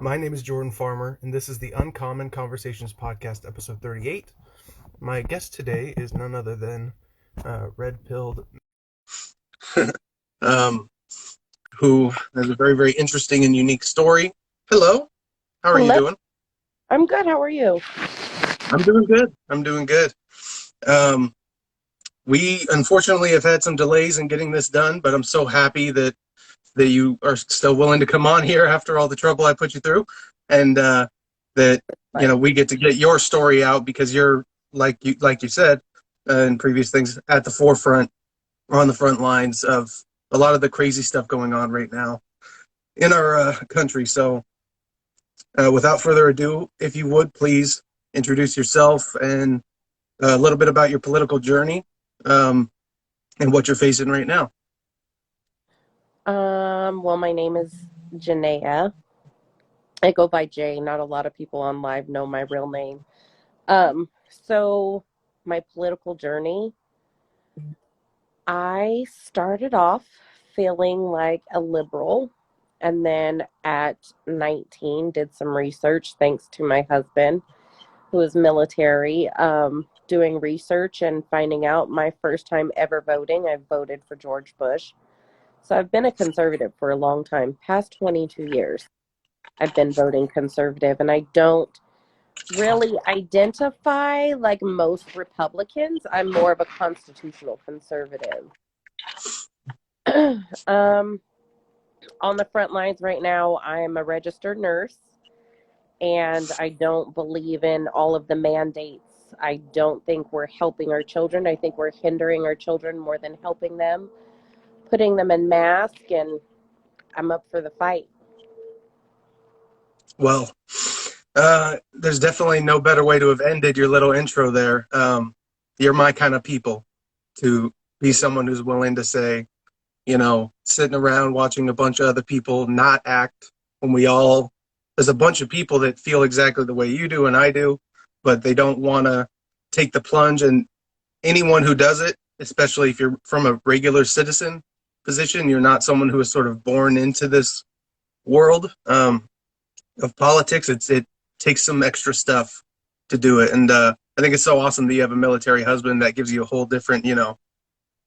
My name is Jordan Farmer, and this is the UnCommon Conversations Podcast, episode 38. My guest today is none other than Red Pilled, um, who has a very, very interesting and unique story. Hello, how are you Hello. doing? I'm good. How are you? I'm doing good. I'm doing good. Um, we unfortunately have had some delays in getting this done, but I'm so happy that you are still willing to come on here after all the trouble I put you through, and that Fine. we get to get your story out because you're like you said in previous things at the forefront or on the front lines of a lot of the crazy stuff going on right now in our country. So, without further ado, if you would please introduce yourself and a little bit about your political journey um, and what you're facing right now. Well, my name is Jynaia. I go by Jay. Not a lot of people on live know my real name. So my political journey, I started off feeling like a liberal, and then at 19 did some research thanks to my husband, who is military, doing research and finding out my first time ever voting. I voted for George Bush. So I've been a conservative for a long time, past 22 years. I've been voting conservative, and I don't really identify like most Republicans. I'm more of a constitutional conservative. um, on the front lines right now, I'm a registered nurse, and I don't believe in all of the mandates. I don't think we're helping our children. I think we're hindering our children more than helping them, putting them in masks, and I'm up for the fight. Well, there's definitely no better way to have ended your little intro there. You're my kind of people to be someone who's willing to say, sitting around watching a bunch of other people not act when there's a bunch of people that feel exactly the way you do and I do, but they don't want to take the plunge. And anyone who does it, especially if you're from a regular citizen position, you're not someone who is sort of born into this world. Of politics, it takes some extra stuff to do it, and I think it's so awesome that you have a military husband that gives you a whole different,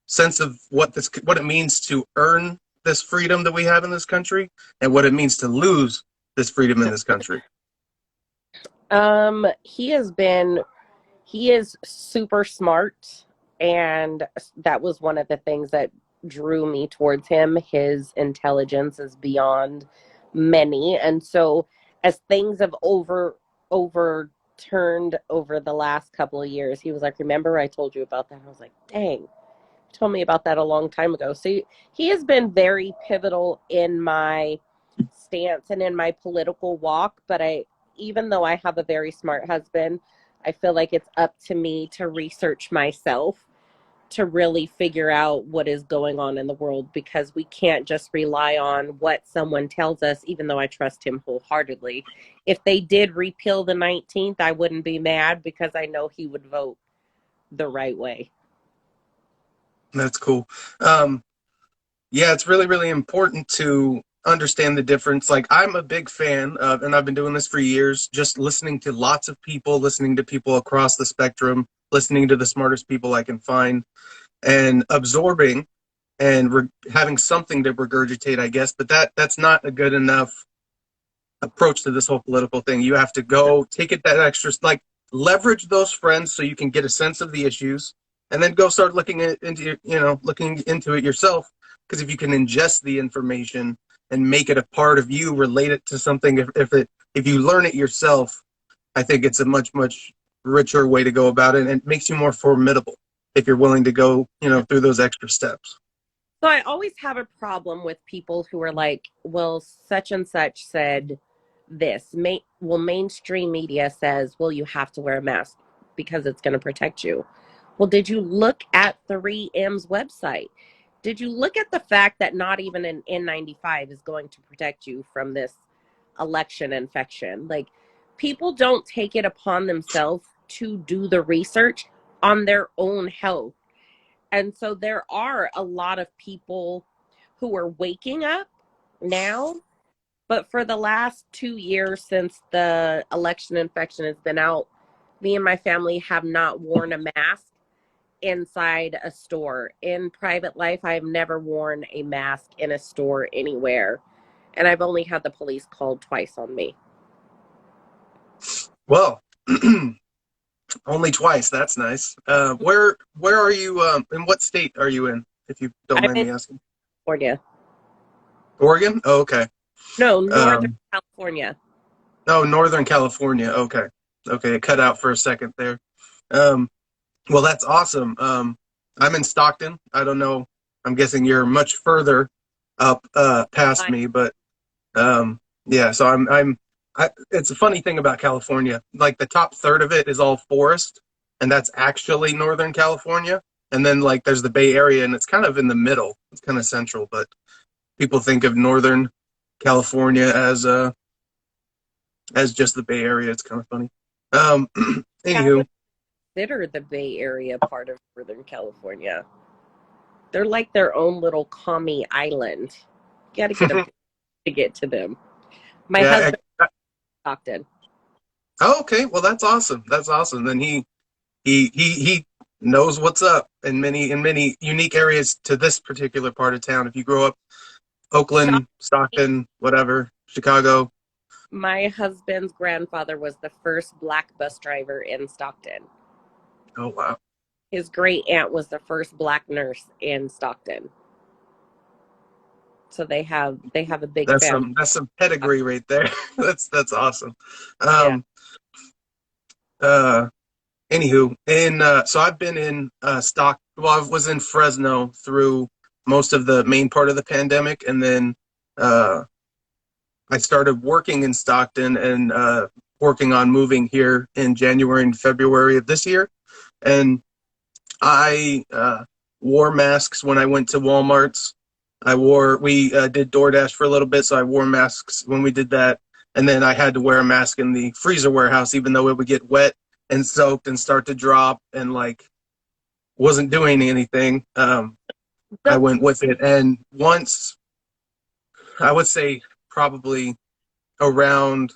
sense of what it means to earn this freedom that we have in this country, and what it means to lose this freedom in this country. He has been, he is super smart, and that was one of the things that drew me towards him. His intelligence is beyond many, and so as things have overturned over the last couple of years, he was like, "Remember, I told you about that?" I was like, "Dang, you told me about that a long time ago." So he has been very pivotal in my stance and in my political walk. But even though I have a very smart husband, I feel like it's up to me to research myself to really figure out what is going on in the world, because we can't just rely on what someone tells us, even though I trust him wholeheartedly. If they did repeal the 19th, I wouldn't be mad because I know he would vote the right way. That's cool. Um, yeah, it's really, really important to understand the difference. Like, I'm a big fan of, and I've been doing this for years, just listening to lots of people, listening to people across the spectrum, listening to the smartest people I can find, and absorbing and having something to regurgitate, I guess. But that's not a good enough approach to this whole political thing. You have to go take it that extra, like leverage those friends so you can get a sense of the issues, and then go start looking into it yourself. Because if you can ingest the information and make it a part of you, relate it to something, if you learn it yourself, I think it's a much much richer way to go about it, and it makes you more formidable if you're willing to go through those extra steps. So I always have a problem with people who are like, well, such and such said this. Mainstream media says, well, you have to wear a mask because it's going to protect you. Well, did you look at 3M's website? Did you look at the fact that not even an N95 is going to protect you from this election infection? Like, people don't take it upon themselves to do the research on their own health. And so there are a lot of people who are waking up now, But for the last 2 years since the election infection has been out, me and my family have not worn a mask inside a store. In private life, I've never worn a mask in a store anywhere. And I've only had the police called twice on me. Well, only twice. That's nice. Where are you? In what state are you in? If you don't I'm mind in me asking. California. Oregon. Oh, okay. No, Northern Um, California. oh, Northern California. Okay. Okay. It cut out for a second there. Um, well, that's awesome. I'm in Stockton. I don't know. I'm guessing you're much further up past I, me, but yeah. So it's a funny thing about California. Like the top third of it is all forest, and that's actually Northern California. And then like there's the Bay Area, and it's kind of in the middle. It's kind of central, but people think of Northern California as just the Bay Area. It's kind of funny. Um, I anywho, would consider the Bay Area part of Northern California. They're like their own little commie island. You got to get a boat to get to them. My yeah. husband Stockton. Oh, okay. Well, that's awesome. That's awesome. Then he knows what's up in many unique areas to this particular part of town. If you grow up Oakland, Stockton. Stockton, whatever, Chicago. My husband's grandfather was the first black bus driver in Stockton. Oh wow, His great aunt was the first black nurse in Stockton. So they have a big family. that's some pedigree right there. That's awesome. Yeah. Um, uh, anywho, in so I've been in Well, I was in Fresno through most of the main part of the pandemic, and then uh, I started working in Stockton and working on moving here in January and February of this year. And I wore masks when I went to Walmart's. We did DoorDash for a little bit, so I wore masks when we did that. And then I had to wear a mask in the freezer warehouse, even though it would get wet and soaked and start to drop and like wasn't doing anything. I The went with it. And once, I would say probably around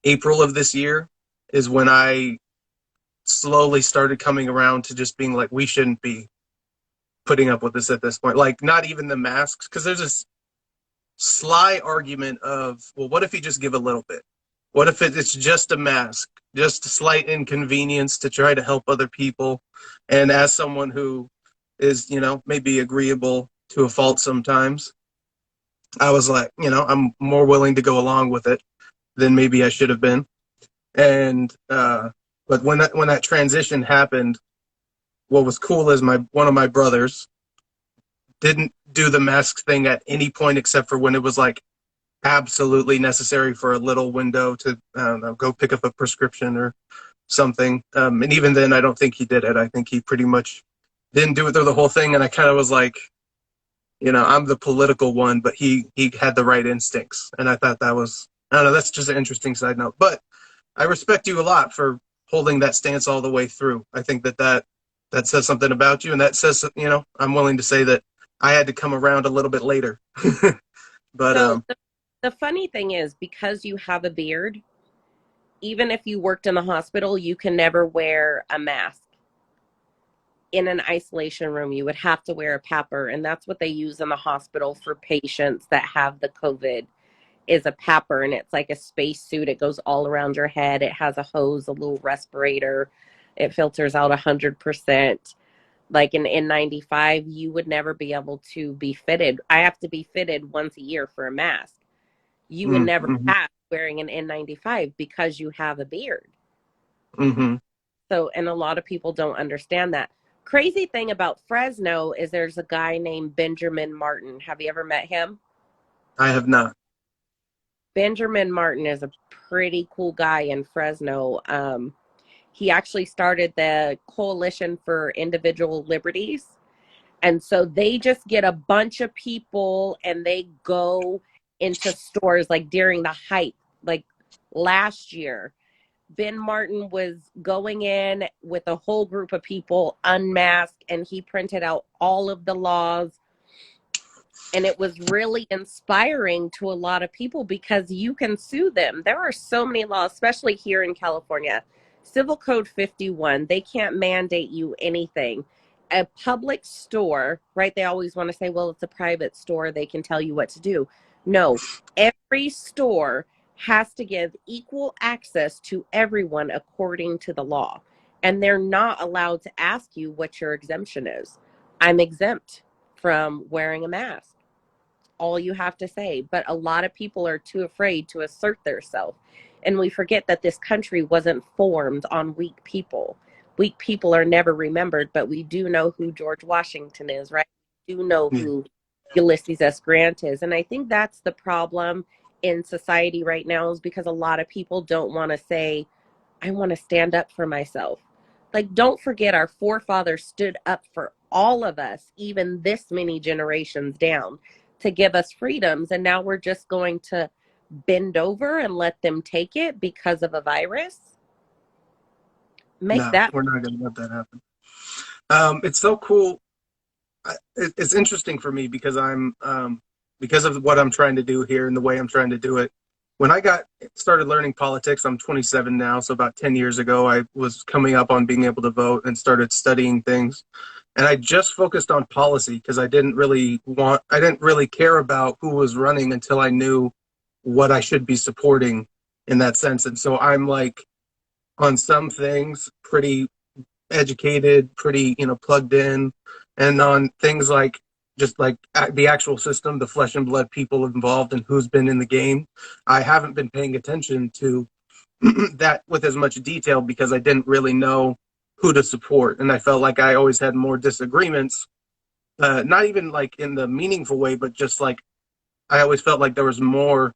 April of this year is when I slowly started coming around to just being like, we shouldn't be putting up with this at this point. Like, not even the masks, because there's this sly argument of, well, what if you just give a little bit? What if it's just a mask, just a slight inconvenience to try to help other people? And as someone who is, maybe agreeable to a fault sometimes, I was like, I'm more willing to go along with it than maybe I should have been. And but when that transition happened, what was cool is one of my brothers didn't do the mask thing at any point except for when it was like absolutely necessary for a little window to, I don't know, go pick up a prescription or something. And even then, I don't think he did it. I think he pretty much didn't do it through the whole thing. And I kind of was like, I'm the political one, but he had the right instincts. And I thought that was, I don't know, that's just an interesting side note. But I respect you a lot for holding that stance all the way through. I think that says something about you, and that says, I'm willing to say that I had to come around a little bit later. But so the funny thing is, because you have a beard, even if you worked in the hospital, you can never wear a mask. In an isolation room, you would have to wear a PAPR, and that's what they use in the hospital for patients that have the COVID is a PAPR, and it's like a space suit. It goes all around your head. It has a hose, a little respirator. It filters out 100%. Like an N95, you would never be able to be fitted. I have to be fitted once a year for a mask. You would never mm-hmm, pass wearing an N95 because you have a beard. mm-hmm. So, and a lot of people don't understand that. Crazy thing about Fresno is there's a guy named Benjamin Martin. Have you ever met him? I have not. Benjamin Martin is a pretty cool guy in Fresno. He actually started the Coalition for Individual Liberties. And so they just get a bunch of people and they go into stores like during the height, like last year. Ben Martin was going in with a whole group of people unmasked, and he printed out all of the laws And it was really inspiring to a lot of people because you can sue them. There are so many laws, especially here in California. Civil Code 51, they can't mandate you anything. A public store, right? They always want to say, well, it's a private store, they can tell you what to do. No, every store has to give equal access to everyone according to the law. And they're not allowed to ask you what your exemption is. I'm exempt from wearing a mask, all you have to say. But a lot of people are too afraid to assert themselves. And we forget that this country wasn't formed on weak people. Weak people are never remembered, but we do know who George Washington is, right? We do know Yeah. who Ulysses S. Grant is. And I think that's the problem in society right now, is because a lot of people don't want to say, I want to stand up for myself. Like, don't forget, our forefathers stood up for all of us, even this many generations down, to give us freedoms. And now we're just going to bend over and let them take it because of a virus. Make No, that. we're not going to let that happen. It's so cool. It's interesting for me because because of what I'm trying to do here and the way I'm trying to do it. When I got started learning politics, I'm 27 now, so about 10 years ago, I was coming up on being able to vote and started studying things. And I just focused on policy because I didn't really care about who was running until I knew what I should be supporting in that sense. And so I'm like on some things pretty educated, pretty, plugged in, and on things like just like the actual system, the flesh and blood people involved and who's been in the game. I haven't been paying attention to that with as much detail because I didn't really know who to support. And I felt like I always had more disagreements, not even like in the meaningful way, but just like I always felt like there was more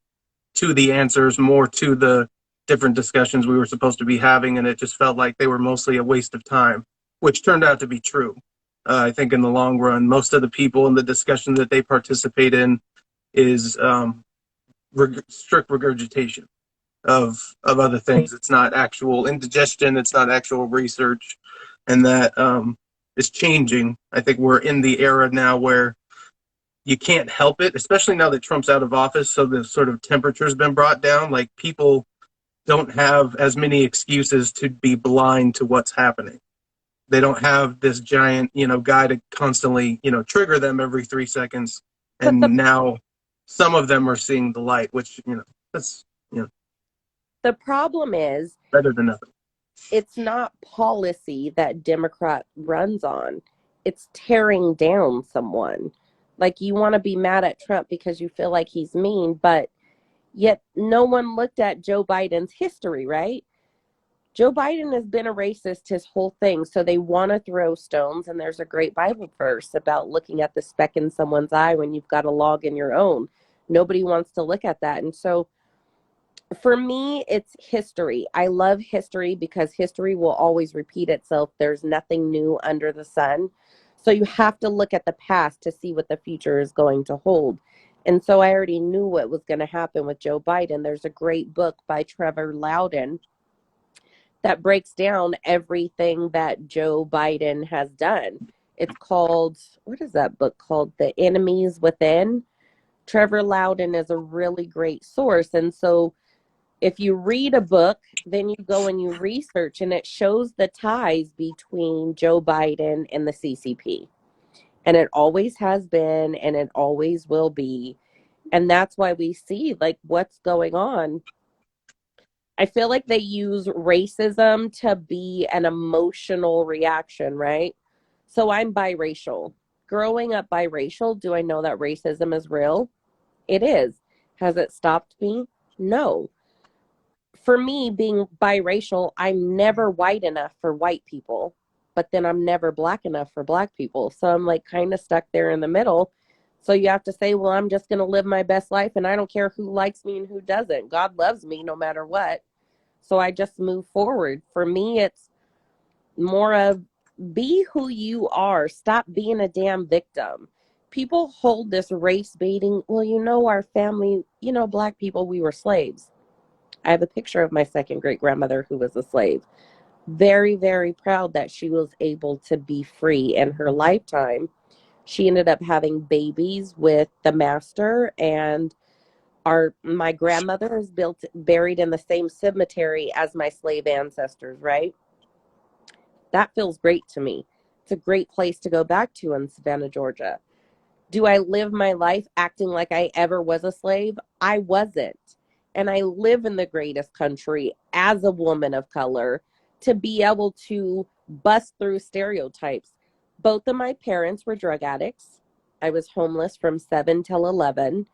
to the answers, more to the different discussions we were supposed to be having, and it just felt like they were mostly a waste of time, which turned out to be true. I think in the long run, most of the people in the discussion that they participate in is strict regurgitation of other things. It's not actual indigestion. It's not actual research, and that is changing. I think we're in the era now where you can't help it, especially now that Trump's out of office. So the sort of temperature's been brought down. Like people don't have as many excuses to be blind to what's happening. They don't have this giant, guy to constantly, trigger them every 3 seconds. But And now some of them are seeing the light, which, that's, the problem is, better than nothing. it's not policy that Democrat runs on. It's tearing down someone. Like, you want to be mad at Trump because you feel like he's mean, but yet no one looked at Joe Biden's history, right? Joe Biden has been a racist his whole thing, so they want to throw stones. And there's a great Bible verse about looking at the speck in someone's eye when you've got a log in your own. Nobody wants to look at that. And so for me, it's history. I love history because history will always repeat itself. There's nothing new under the sun. So you have to look at the past to see what the future is going to hold. And so I already knew what was going to happen with Joe Biden. There's a great book by Trevor Loudon that breaks down everything that Joe Biden has done. It's called, what is that book called? The Enemies Within. Trevor Loudon is a really great source. And so if you read a book, then you go and you research, and it shows the ties between Joe Biden and the CCP. And it always has been, and it always will be. And that's why we see like what's going on. I feel like they use racism to be an emotional reaction, right? So I'm biracial. Growing up biracial, do I know that racism is real? It is. Has it stopped me? No. For me, being biracial, I'm never white enough for white people, but then I'm never black enough for black people. So I'm like kind of stuck there in the middle. So you have to say, well, I'm just going to live my best life and I don't care who likes me and who doesn't. God loves me no matter what. So I just move forward. For me, it's more of be who you are. Stop being a damn victim. People hold this race baiting. Well, our family, black people, we were slaves. I have a picture of my second great grandmother who was a slave. Very, very proud that she was able to be free in her lifetime. She ended up having babies with the master, and my grandmother is buried in the same cemetery as my slave ancestors, right? That feels great to me. It's a great place to go back to in Savannah, Georgia. Do I live my life acting like I ever was a slave? I wasn't. And I live in the greatest country as a woman of color to be able to bust through stereotypes. Both of my parents were drug addicts. I was homeless from 7 till 11.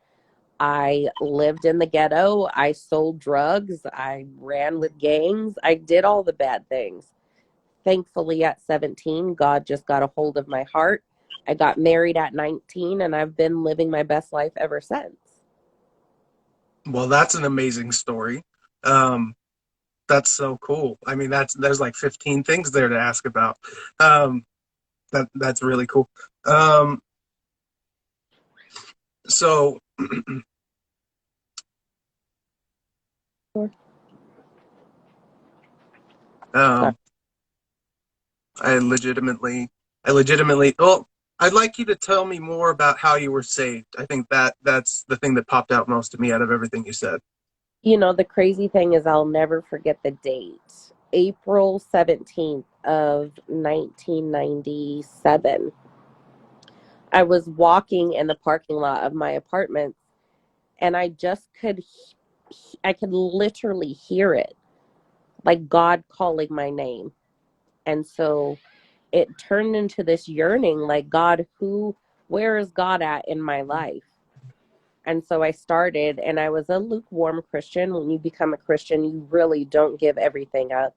I lived in the ghetto. I sold drugs. I ran with gangs. I did all the bad things. Thankfully, at 17, God just got a hold of my heart. I got married at 19, and I've been living my best life ever since. Well, that's an amazing story. Um, that's so cool. I mean, there's like 15 things there to ask about. Um, that's really cool. Um, so, Sure. Sorry. um, I legitimately, well, I'd like you to tell me more about how you were saved. I think that's the thing that popped out most to me out of everything you said. You know, the crazy thing is I'll never forget the date. April 17th of 1997. I was walking in the parking lot of my apartment, and I could literally hear it, like God calling my name. And so it turned into this yearning, like, God, where is God at in my life? And so I started, and I was a lukewarm Christian. When you become a Christian, you really don't give everything up.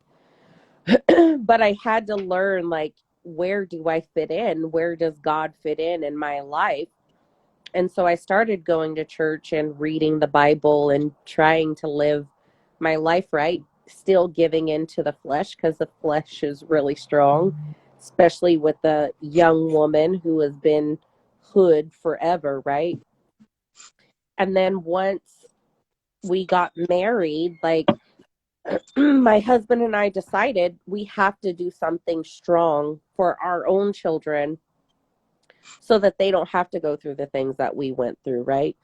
But I had to learn, like, where do I fit in? Where does God fit in my life? And so I started going to church and reading the Bible and trying to live my life right, still giving into the flesh because the flesh is really strong, especially with a young woman who has been hood forever, right? And then once we got married, like, my husband and I decided we have to do something strong for our own children so that they don't have to go through the things that we went through, right?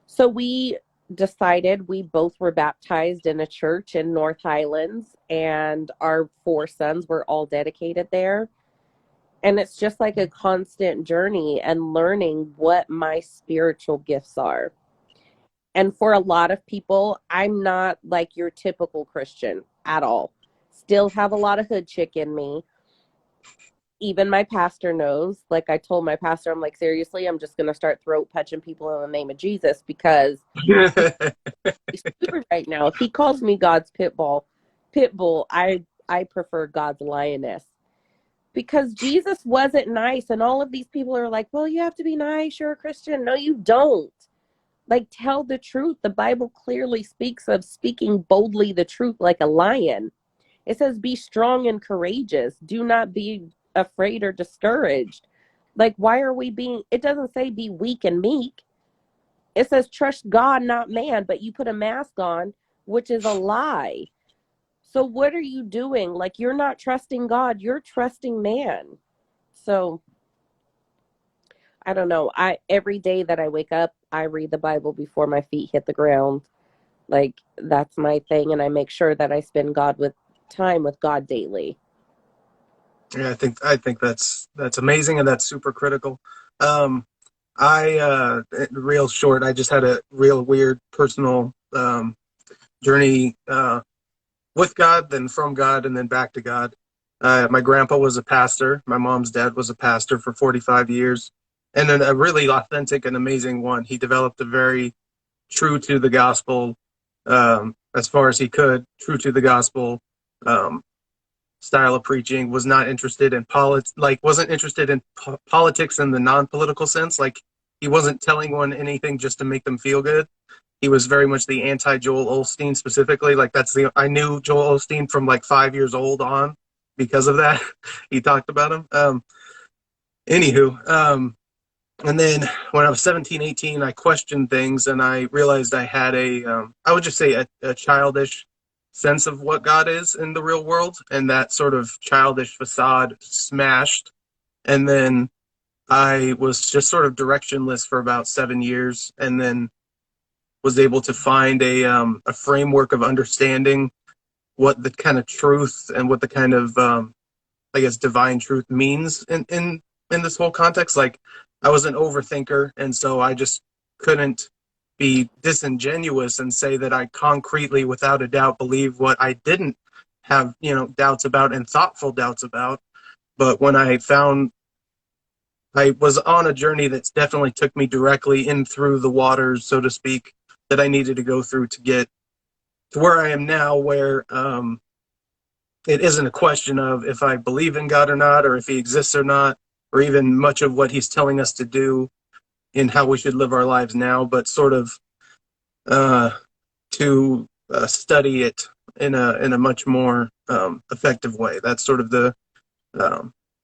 So we decided, we both were baptized in a church in North Highlands, and our 4 sons were all dedicated there. And it's just like a constant journey and learning what my spiritual gifts are. And for a lot of people, I'm not like your typical Christian at all. Still have a lot of hood chick in me. Even my pastor knows. Like, I told my pastor, I'm like, seriously, I'm just going to start throat punching people in the name of Jesus because he's stupid right now. If he calls me God's pit bull, I prefer God's lioness. Because Jesus wasn't nice, and all of these people are like, well, you have to be nice, you're a Christian. No, you don't. Like, tell the truth. The Bible clearly speaks of speaking boldly the truth like a lion. It says, be strong and courageous. Do not be afraid or discouraged. Like, why are we being, it doesn't say be weak and meek. It says trust God, not man, but you put a mask on, which is a lie. So what are you doing? Like, you're not trusting God, you're trusting man. So I don't know. I every day that I wake up, I read the Bible before my feet hit the ground. Like, that's my thing, and I make sure that I spend God with time with God daily. Yeah, I think that's amazing and that's super critical. Um, I real short. I just had a real weird personal journey with God, then from God, and then back to God. My grandpa was a pastor. My mom's dad was a pastor for 45 years, and then a really authentic and amazing one. He developed a very true to the gospel, as far as he could, true to the gospel um, style of preaching. Was not interested in wasn't interested in politics in the non-political sense. Like, he wasn't telling one anything just to make them feel good. He was very much the anti Joel Osteen specifically. Like, I knew Joel Osteen from like 5 years old on because of that. He talked about him. Anywho, and then when I was 17, 18, I questioned things and I realized I had I would just say a childish sense of what God is in the real world. And that sort of childish facade smashed. And then I was just sort of directionless for about 7 years, and then was able to find a framework of understanding what the kind of truth and what the kind of I guess divine truth means in this whole context. Like, I was an overthinker, and so I just couldn't be disingenuous and say that I concretely, without a doubt, believe what I didn't have, doubts about and thoughtful doubts about. But when I was on a journey that definitely took me directly in through the waters, so to speak, that I needed to go through to get to where I am now, where it isn't a question of if I believe in God or not, or if he exists or not, or even much of what he's telling us to do in how we should live our lives now, but sort of to study it in a much more effective way. That's sort of the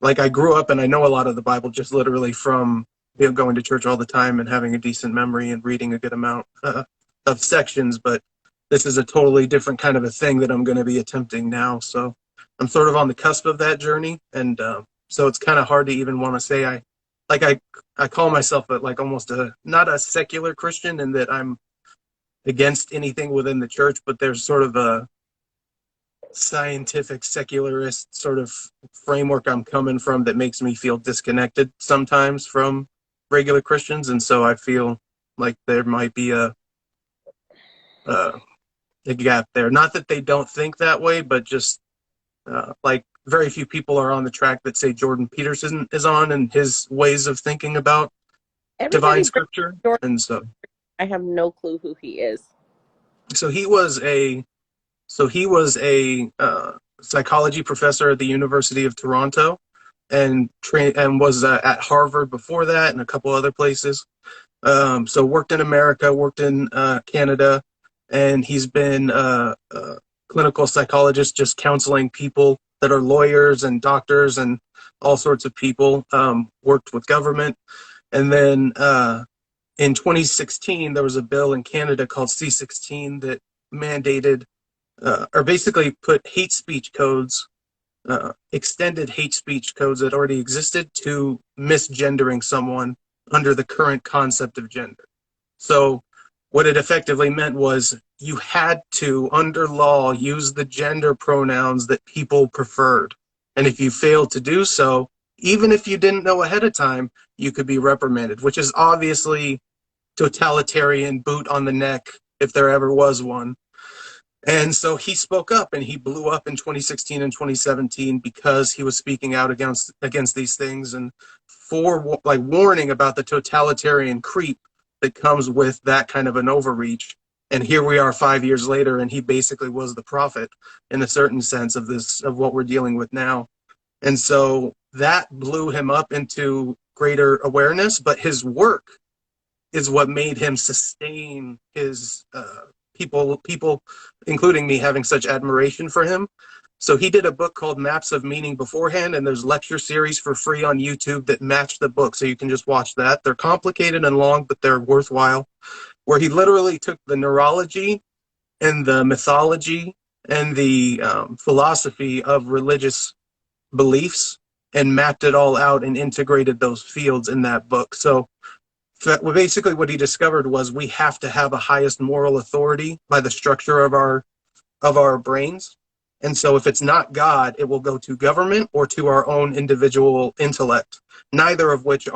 like, I grew up and I know a lot of the Bible just literally from going to church all the time and having a decent memory and reading a good amount of sections, but this is a totally different kind of a thing that I'm going to be attempting now. So I'm sort of on the cusp of that journey, and so it's kind of hard to even want to say I call myself like almost not a secular Christian in that I'm against anything within the church, but there's sort of a scientific secularist sort of framework I'm coming from that makes me feel disconnected sometimes from regular Christians, and so I feel like there might be a gap there. Not that they don't think that way, but just like very few people are on the track that say Jordan Peterson is on and his ways of thinking about divine Everybody scripture. Jordan, And so I have no clue who he is. so he was a psychology professor at the University of Toronto, and was at Harvard before that and a couple other places. So worked in America, worked in Canada, and he's been a clinical psychologist, just counseling people that are lawyers and doctors and all sorts of people. Worked with government, and then in 2016 there was a bill in Canada called C-16 that mandated or basically put hate speech codes, extended hate speech codes that already existed to misgendering someone under the current concept of gender. So what it effectively meant was you had to, under law, use the gender pronouns that people preferred. And if you failed to do so, even if you didn't know ahead of time, you could be reprimanded, which is obviously totalitarian boot on the neck if there ever was one. And so he spoke up, and he blew up in 2016 and 2017 because he was speaking out against these things, and for like warning about the totalitarian creep that comes with that kind of an overreach. And here we are 5 years later, and he basically was the prophet in a certain sense of what we're dealing with now. And so that blew him up into greater awareness, but his work is what made him sustain his people, including me, having such admiration for him. So he did a book called Maps of Meaning beforehand, and there's lecture series for free on YouTube that match the book, so you can just watch that. They're complicated and long, but they're worthwhile, where he literally took the neurology and the mythology and the philosophy of religious beliefs and mapped it all out and integrated those fields in that book. So basically what he discovered was we have to have a highest moral authority by the structure of our brains. And so if it's not God, it will go to government or to our own individual intellect, neither of which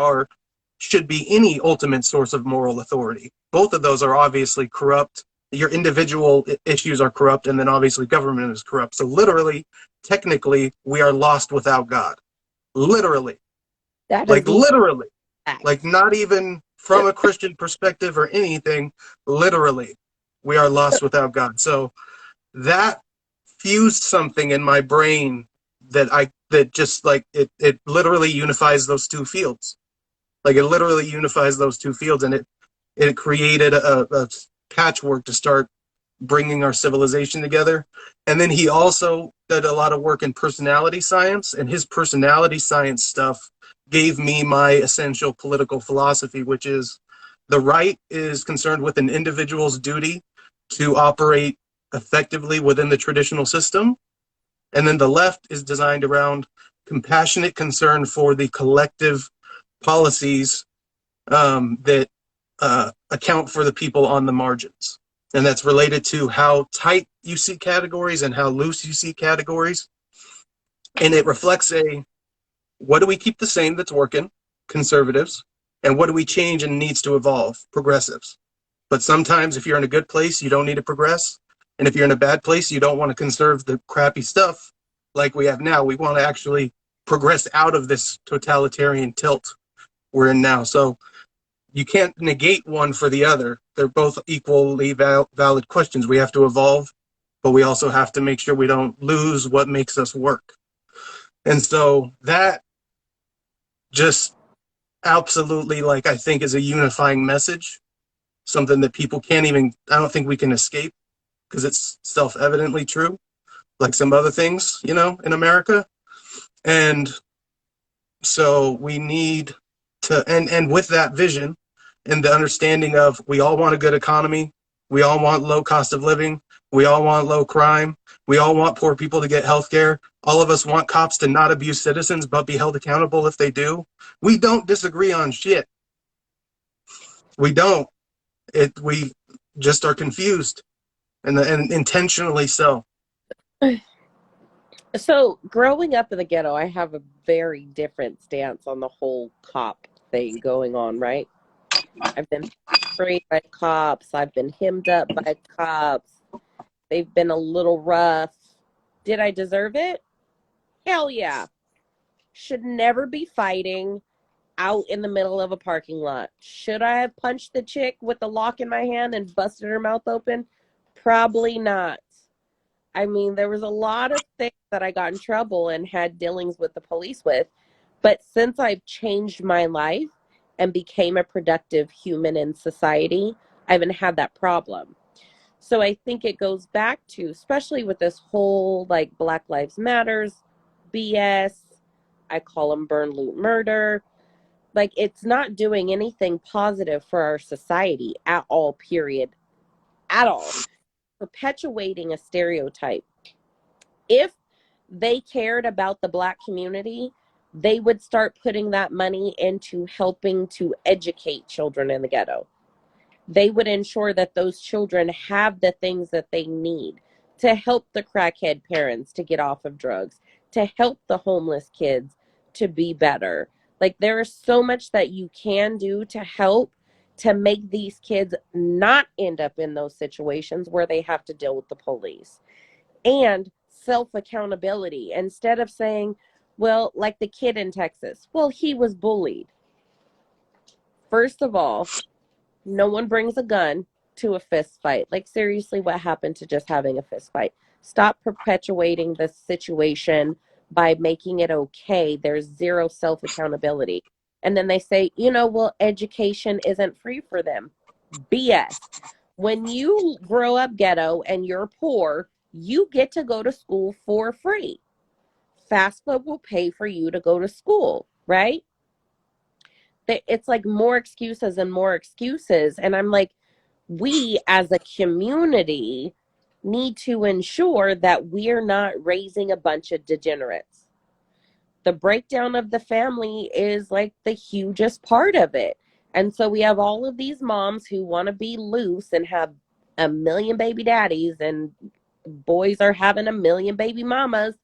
should be any ultimate source of moral authority. Both of those are obviously corrupt. Your individual issues are corrupt, and then obviously government is corrupt. So literally, technically, we are lost without God. Literally. That Like is literally. fact. Like not even from a Christian perspective or anything, literally, we are lost without God. So that fused something in my brain that just like it literally unifies those two fields. Like it literally unifies those two fields, and it created a patchwork to start bringing our civilization together. And then he also did a lot of work in personality science, and his personality science stuff gave me my essential political philosophy, which is the right is concerned with an individual's duty to operate effectively within the traditional system. And then the left is designed around compassionate concern for the collective policies that account for the people on the margins. And that's related to how tight you see categories and how loose you see categories. And it reflects what do we keep the same that's working, conservatives, and what do we change and needs to evolve, progressives. But sometimes if you're in a good place, you don't need to progress. And if you're in a bad place, you don't want to conserve the crappy stuff like we have now. We want to actually progress out of this totalitarian tilt we're in now. So you can't negate one for the other. They're both equally valid questions. We have to evolve, but we also have to make sure we don't lose what makes us work. And so that just absolutely, like, I think is a unifying message, something that people can't even, I don't think we can escape because it's self-evidently true, like some other things, in America. And so we need to, and with that vision and the understanding of we all want a good economy, we all want low cost of living, we all want low crime, we all want poor people to get health care, all of us want cops to not abuse citizens but be held accountable if they do. We don't disagree on shit. We don't. We just are confused, and intentionally so. So, growing up in the ghetto, I have a very different stance on the whole cop thing going on, right? I've been sprayed by cops. I've been hemmed up by cops. They've been a little rough. Did I deserve it? Hell yeah. Should never be fighting out in the middle of a parking lot. Should I have punched the chick with the lock in my hand and busted her mouth open? Probably not. I mean, there was a lot of things that I got in trouble and had dealings with the police with. But since I've changed my life and became a productive human in society, I haven't had that problem. So I think it goes back to, especially with this whole like Black Lives Matters BS, I call them burn, loot, murder. Like, it's not doing anything positive for our society at all, period. At all. Perpetuating a stereotype. If they cared about the Black community, they would start putting that money into helping to educate children in the ghetto. They would ensure that those children have the things that they need to help the crackhead parents to get off of drugs, to help the homeless kids to be better. Like, there is so much that you can do to help to make these kids not end up in those situations where they have to deal with the police. And self-accountability. Instead of saying, well, like the kid in Texas, well, he was bullied. First of all, no one brings a gun to a fist fight. Like, seriously, what happened to just having a fist fight? Stop perpetuating the situation by making it okay. There's zero self-accountability. And then they say, well, education isn't free for them. BS. When you grow up ghetto and you're poor, you get to go to school for free. FAFSA will pay for you to go to school, right? It's like more excuses and more excuses. And I'm like, we as a community need to ensure that we're not raising a bunch of degenerates. The breakdown of the family is like the hugest part of it. And so we have all of these moms who want to be loose and have a million baby daddies, and boys are having a million baby mamas.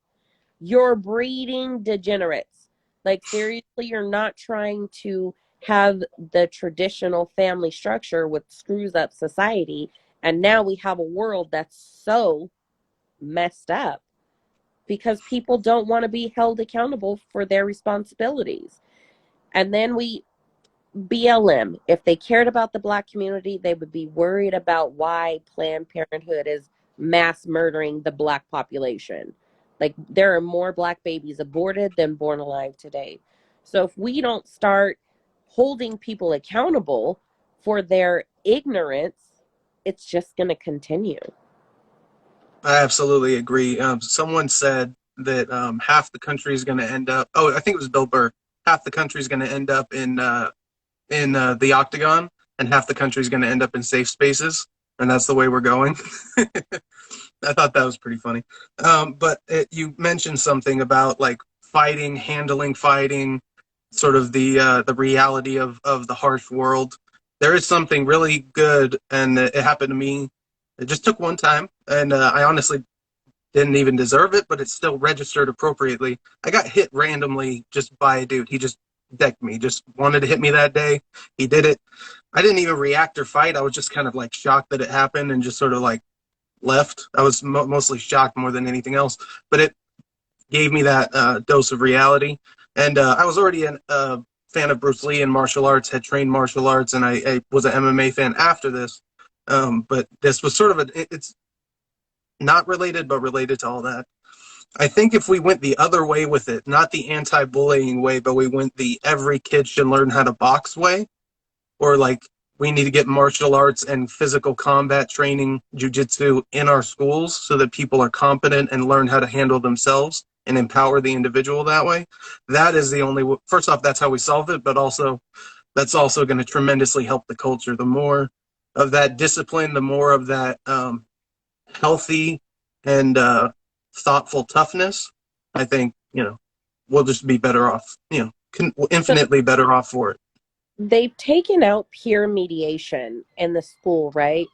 You're breeding degenerates. Like, seriously, you're not trying to have the traditional family structure with screws up society. And now we have a world that's so messed up because people don't want to be held accountable for their responsibilities. And then BLM, if they cared about the Black community, they would be worried about why Planned Parenthood is mass murdering the Black population. Like, there are more Black babies aborted than born alive today. So if we don't start holding people accountable for their ignorance, it's just going to continue. I absolutely agree. Someone said that half the country is going to end up. Oh, I think it was Bill Burr. Half the country is going to end up in the octagon, and half the country is going to end up in safe spaces, and that's the way we're going. I thought that was pretty funny. But you mentioned something about like fighting, handling fighting, sort of the reality of the harsh world. There is something really good, and it happened to me. It just took one time, and I honestly didn't even deserve it, but it still registered appropriately. I got hit randomly just by a dude. He just decked me, just wanted to hit me that day. He did it. I didn't even react or fight. I was just kind of like shocked that it happened and just sort of like left. I was mostly shocked more than anything else, but it gave me that dose of reality. And I was already a fan of Bruce Lee and martial arts, had trained martial arts, and I was an MMA fan after this. But this was sort of it's not related, but related to all that. I think if we went the other way with it, not the anti-bullying way, but we went the every kid should learn how to box way, or like we need to get martial arts and physical combat training, jujitsu in our schools so that people are competent and learn how to handle themselves and empower the individual that way. That is the only, first off, that's how we solve it, but also that's also going to tremendously help the culture. The more of that discipline, the more of that healthy and thoughtful toughness, I think, we'll just be better off, infinitely better off for it. They've taken out peer mediation in the school, right?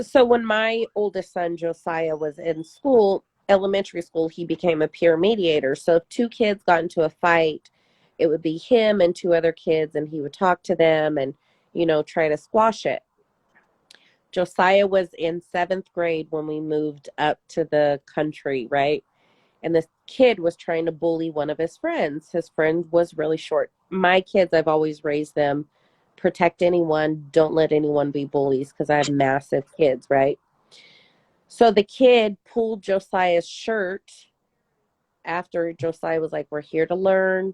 So when my oldest son, Josiah, was in school, elementary school, he became a peer mediator. So if two kids got into a fight, it would be him and two other kids, and he would talk to them and, try to squash it. Josiah was in 7th grade when we moved up to the country, right? And this kid was trying to bully one of his friends. His friend was really short. My kids, I've always raised them, protect anyone, don't let anyone be bullies, because I have massive kids, right? So the kid pulled Josiah's shirt after Josiah was like, we're here to learn.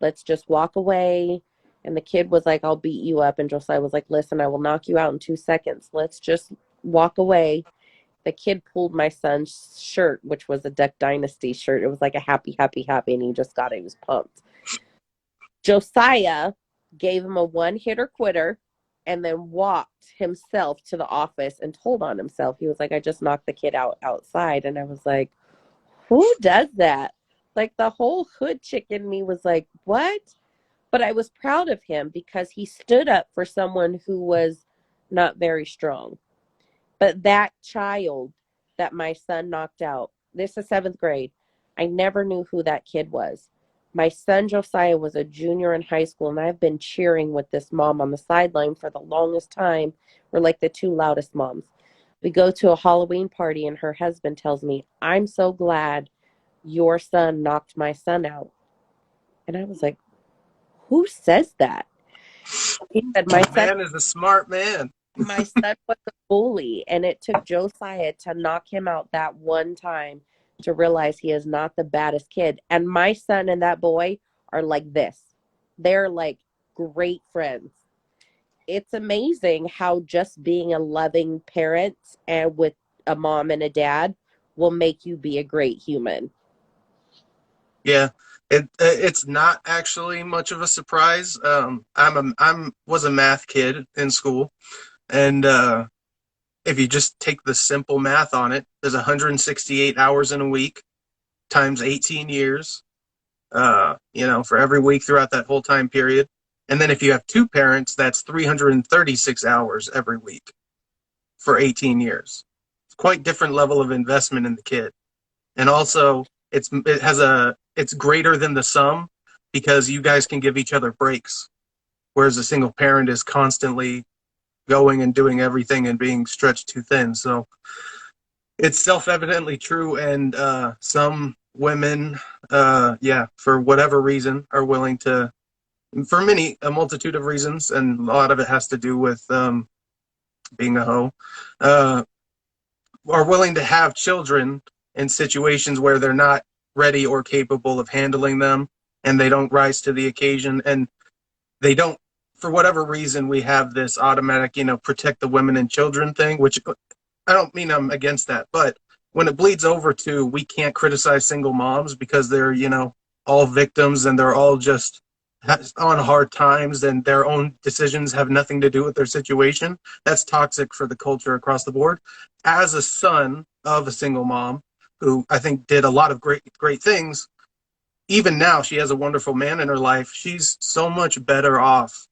Let's just walk away. And the kid was like, I'll beat you up. And Josiah was like, listen, I will knock you out in 2 seconds. Let's just walk away. The kid pulled my son's shirt, which was a Duck Dynasty shirt. It was like a happy, happy, happy. And he just got it. He was pumped. Josiah gave him a one-hitter quitter and then walked himself to the office and told on himself. He was like, I just knocked the kid out outside. And I was like, who does that? Like, the whole hood chick in me was like, what? But I was proud of him because he stood up for someone who was not very strong. But that child that my son knocked out, this is 7th grade, I never knew who that kid was. My son Josiah was a junior in high school, and I've been cheering with this mom on the sideline for the longest time. We're like the two loudest moms. We go to a Halloween party, and her husband tells me, I'm so glad your son knocked my son out. And I was like, who says that? He said, my Man is a smart man. My son was a bully, and it took Josiah to knock him out that one time to realize he is not the baddest kid. And my son and that boy are like this. They're like great friends. It's amazing how just being a loving parent and with a mom and a dad will make you be a great human. Yeah, it's not actually much of a surprise. Was a math kid in school, and if you just take the simple math on it, there's 168 hours in a week times 18 years. For every week throughout that whole time period, and then if you have two parents, that's 336 hours every week for 18 years. It's quite different level of investment in the kid, and also it's greater than the sum because you guys can give each other breaks, whereas a single parent is constantly going and doing everything and being stretched too thin. So it's self-evidently true, and some women, for whatever reason, are willing to, for a multitude of reasons, and a lot of it has to do with being a hoe, are willing to have children in situations where they're not ready or capable of handling them, and they don't rise to the occasion, and they don't, for whatever reason, we have this automatic, protect the women and children thing, which I don't mean I'm against that, but when it bleeds over to we can't criticize single moms because they're, all victims and they're all just on hard times and their own decisions have nothing to do with their situation, that's toxic for the culture across the board. As a son of a single mom who I think did a lot of great things, even now she has a wonderful man in her life. She's so much better off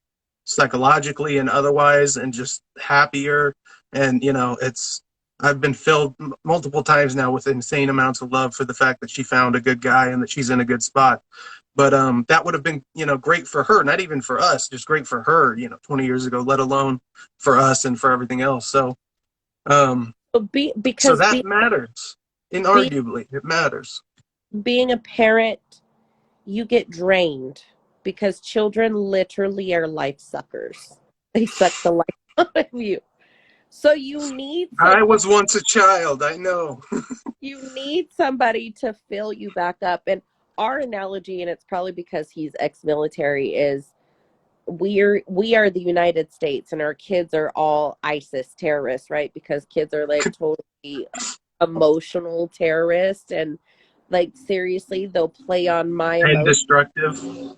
psychologically and otherwise, and just happier. And it's I've been filled multiple times now with insane amounts of love for the fact that she found a good guy and that she's in a good spot. But that would have been great for her, not even for us, just great for her 20 years ago, let alone for us and for everything else. So um so Because that matters. be, Inarguably it matters. being a parent, you get drained because children literally are life suckers. They suck the life out of you. So I was once a child, I know. you need somebody to fill you back up. And our analogy, and it's probably because he's ex-military, is we are the United States and our kids are all ISIS terrorists, right? Because kids are like totally emotional terrorists, and like seriously they'll play on my And emotions. destructive.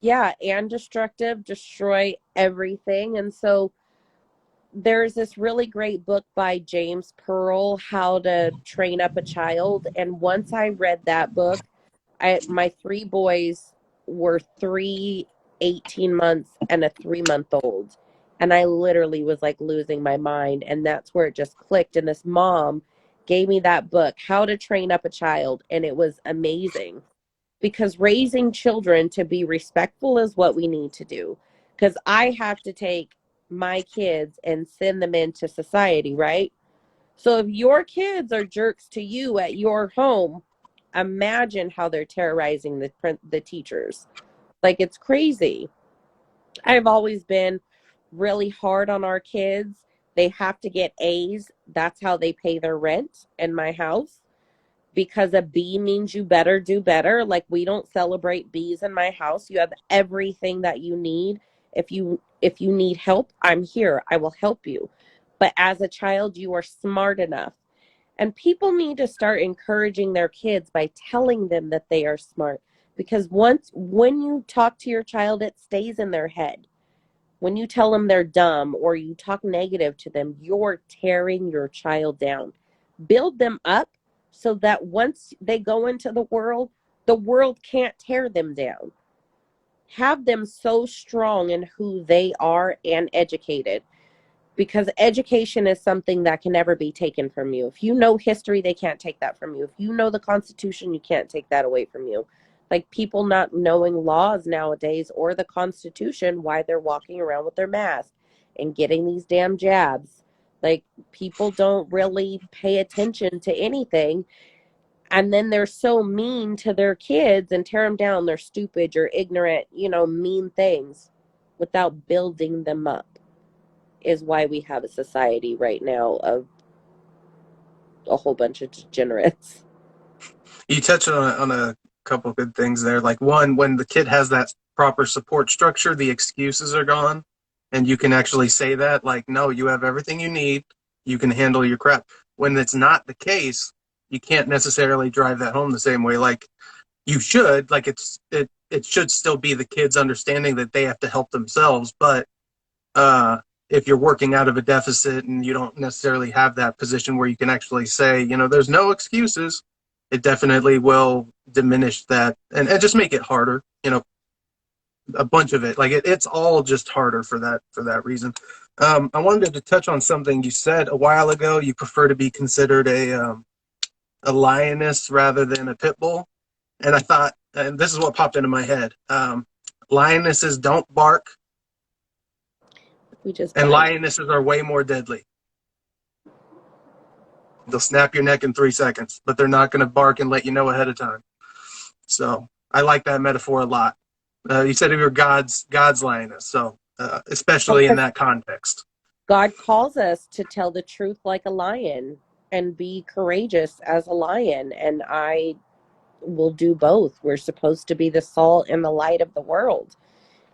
Yeah, and destructive, destroy everything. And so there's this really great book by James Pearl, How to Train Up a Child. And once I read that book, my three boys were 18 months and a 3 month old. And I literally was like losing my mind. And that's where it just clicked. And this mom gave me that book, How to Train Up a Child. And it was amazing because raising children to be respectful is what we need to do. Because I have to take my kids and send them into society, right? So if your kids are jerks to you at your home, imagine how they're terrorizing the teachers. Like, it's crazy. I've always been really hard on our kids. They have to get A's. That's how they pay their rent in my house, because a B means you better do better. Like, we don't celebrate B's in my house. You have everything that you need. If you need help, I'm here. I will help you. But as a child, you are smart enough. And people need to start encouraging their kids by telling them that they are smart, because when you talk to your child, it stays in their head. When you tell them they're dumb or you talk negative to them, you're tearing your child down. Build them up so that once they go into the world can't tear them down. Have them so strong in who they are and educated, because education is something that can never be taken from you. If you know history, they can't take that from you. If you know the Constitution, you can't take that away from you. Like, people not knowing laws nowadays or the Constitution, why they're walking around with their mask and getting these damn jabs. Like, people don't really pay attention to anything, and then they're so mean to their kids and tear them down. They're stupid, you're ignorant, mean things, without building them up, is why we have a society right now of a whole bunch of degenerates. You touched on a couple of good things there. Like, one, when the kid has that proper support structure, the excuses are gone, and you can actually say that, like, no, you have everything you need. You can handle your crap. When it's not the case, you can't necessarily drive that home the same way. Like, you should. Like, it should still be the kids understanding that they have to help themselves. But if you're working out of a deficit and you don't necessarily have that position where you can actually say, there's no excuses, it definitely will diminish that, and just make it harder. A bunch of it, like it's all just harder for that reason. I wanted to touch on something you said a while ago. You prefer to be considered a lioness rather than a pit bull, and I thought, and this is what popped into my head. Lionesses don't bark, We just and bite. lionesses are way more deadly. They'll snap your neck in 3 seconds, but they're not going to bark and let you know ahead of time. So I like that metaphor a lot. You said you were God's lioness, so especially in Because that context. God calls us to tell the truth like a lion and be courageous as a lion. And I will do both. We're supposed to be the salt and the light of the world.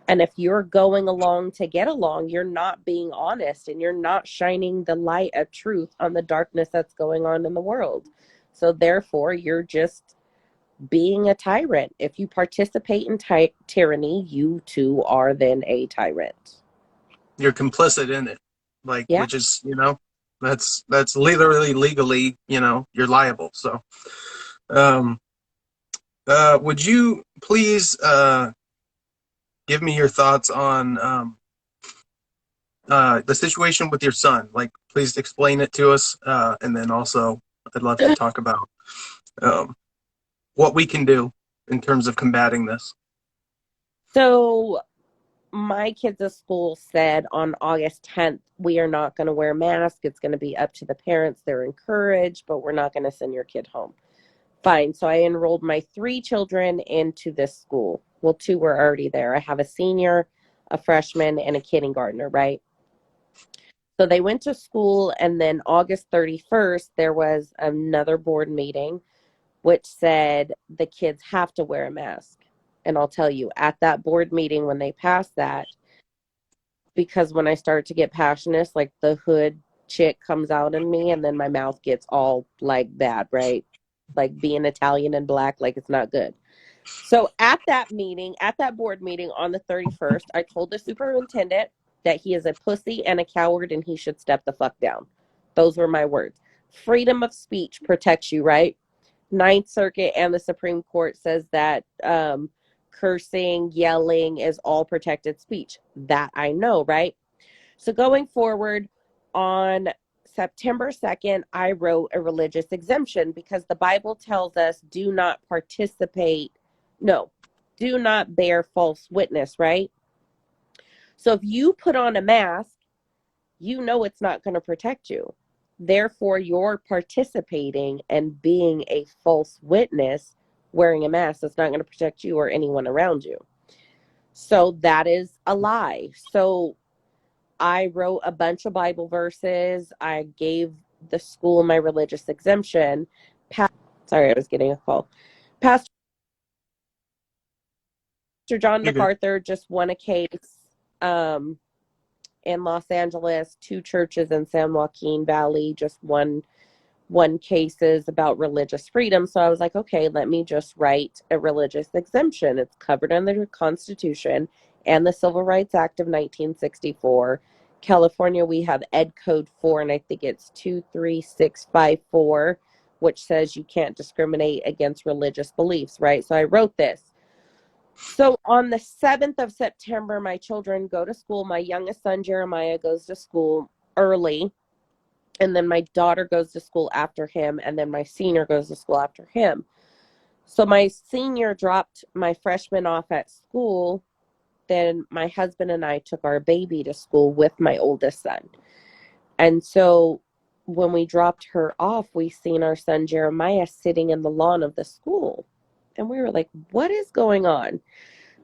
And if you're going along to get along, you're not being honest and you're not shining the light of truth on the darkness that's going on in the world. So therefore, you're just being a tyrant. If you participate in tyranny, you too are then a tyrant. You're complicit in it, like, Yeah. which is, that's literally legally, you're liable. So, um, Would you please give me your thoughts on the situation with your son? Like, please explain it to us, and then also I'd love to talk about um, what we can do in terms of combating this. So my kids at school said on August 10th, we are not going to wear masks. It's going to be up to the parents. They're encouraged, but we're not going to send your kid home. Fine. So I enrolled my 3 children into this school. Well, 2 were already there. I have a senior, a freshman, and a kindergartner, right? So they went to school, and then August 31st, there was another board meeting which said the kids have to wear a mask. And I'll tell you, at that board meeting, when they passed that, because when I start to get passionate, like the hood chick comes out in me, and then my mouth gets all like bad, right? Like being Italian and black, like it's not good. So at that meeting, at that board meeting on the 31st, I told the superintendent that he is a pussy and a coward and he should step the fuck down. Those were my words. Freedom of speech protects you, right? Ninth Circuit and the Supreme Court says that cursing, yelling is all protected speech. That I know, right? So going forward, on September 2nd, I wrote a religious exemption because the Bible tells us do not participate, no, do not bear false witness, right? So if you put on a mask, you know it's not going to protect you. Therefore, you're participating and being a false witness wearing a mask that's not going to protect you or anyone around you. So that is a lie. So I wrote a bunch of Bible verses. I gave the school my religious exemption. Sorry, I was getting a call. Pastor John You're good. MacArthur just won a case um, in Los Angeles. 2 churches in San Joaquin Valley just won cases about religious freedom. So I was like, okay, let me just write a religious exemption. It's covered under the Constitution and the Civil Rights Act of 1964. California, we have Ed Code 4, and I think it's 23654, which says you can't discriminate against religious beliefs, right? So I wrote this. So on the 7th of September, my children go to school. My youngest son, Jeremiah, goes to school early, and then my daughter goes to school after him, and then my senior goes to school after him. So my senior dropped my freshman off at school. Then my husband and I took our baby to school with my oldest son. And so when we dropped her off, we seen our son Jeremiah sitting in the lawn of the school. And we were like, what is going on?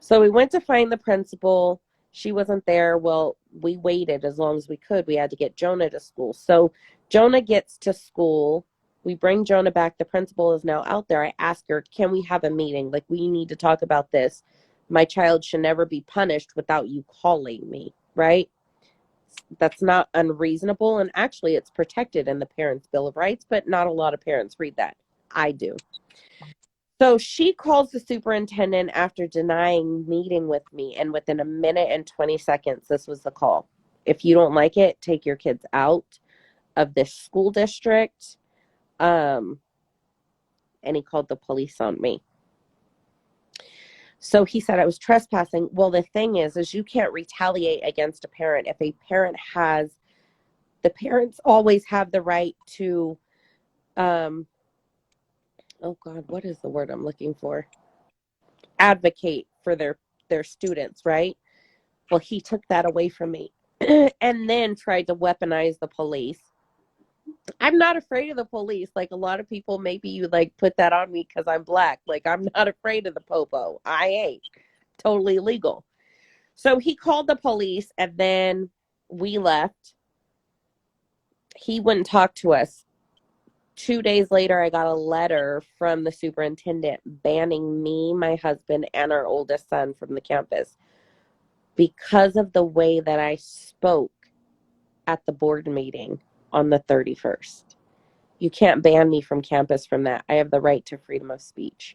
So we went to find the principal. She wasn't there. Well, we waited as long as we could. We had to get Jonah to school. So Jonah gets to school. We bring Jonah back. The principal is now out there. I ask her, can we have a meeting? Like, we need to talk about this. My child should never be punished without you calling me, right? That's not unreasonable. And actually, it's protected in the Parents' Bill of Rights, but not a lot of parents read that. I do. So she calls the superintendent after denying meeting with me, and within a minute and 20 seconds, this was the call. If you don't like it, take your kids out of this school district. Um, and he called the police on me. So he said I was trespassing. Well, the thing is you can't retaliate against a parent. If a parent has, the parents always have the right to, oh God, what is the word I'm looking for? Advocate for their students, right? Well, he took that away from me and then tried to weaponize the police. I'm not afraid of the police. Like a lot of people, maybe you like put that on me because I'm black. Like I'm not afraid of the popo. I ain't. Totally legal. So he called the police and then we left. He wouldn't talk to us. 2 days later, I got a letter from the superintendent banning me, my husband, and our oldest son from the campus because of the way that I spoke at the board meeting on the 31st. You can't ban me from campus from that. I have the right to freedom of speech.